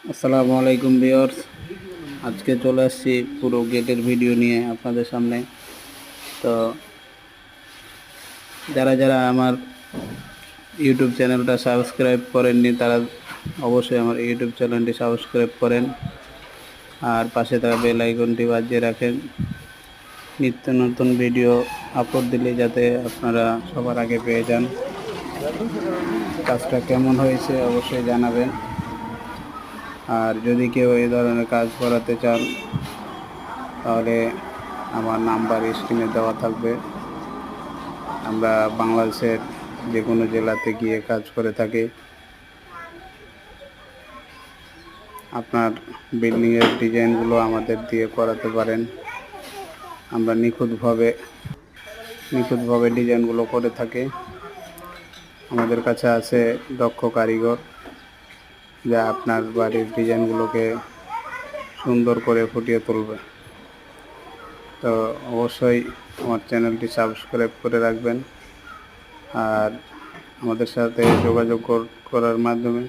আসসালামু আলাইকুম ভিউয়ার্স। আজকে চলে আসছি পুরো গেটের ভিডিও নিয়ে আপনাদের সামনে। তো যারা যারা আমার ইউটিউব চ্যানেলটা সাবস্ক্রাইব করেননি তারা অবশ্যই আমার ইউটিউব চ্যানেলটি সাবস্ক্রাইব করেন আর পাশে থাকা বেল আইকনটি বাজিয়ে রাখেন। নিত্য নতুন ভিডিও আপলোড দিলে যাতে আপনারা সবার আগে পেয়ে যান। কাজটা কেমন হয়েছে অবশ্যই জানাবেন। আর যদি কেউ এই ধরনের কাজ করাতে চান তাহলে আমার নাম্বার স্ক্রিনে দেওয়া থাকবে। আমরা বাংলাদেশের যে কোনো জেলাতে গিয়ে কাজ করে থাকি। আপনার বিল্ডিংয়ের ডিজাইনগুলো আমাদের দিয়ে করাতে পারেন। আমরা নিখুঁতভাবে ডিজাইনগুলো করে থাকি। আমাদের কাছে আছে দক্ষ কারিগর, যা আপনার বাড়ির ডিজাইনগুলোকে সুন্দর করে ফুটিয়ে তুলবে। তো অবশ্যই আমার চ্যানেলটি সাবস্ক্রাইব করে রাখবেন আর আমাদের সাথে যোগাযোগ করার মাধ্যমে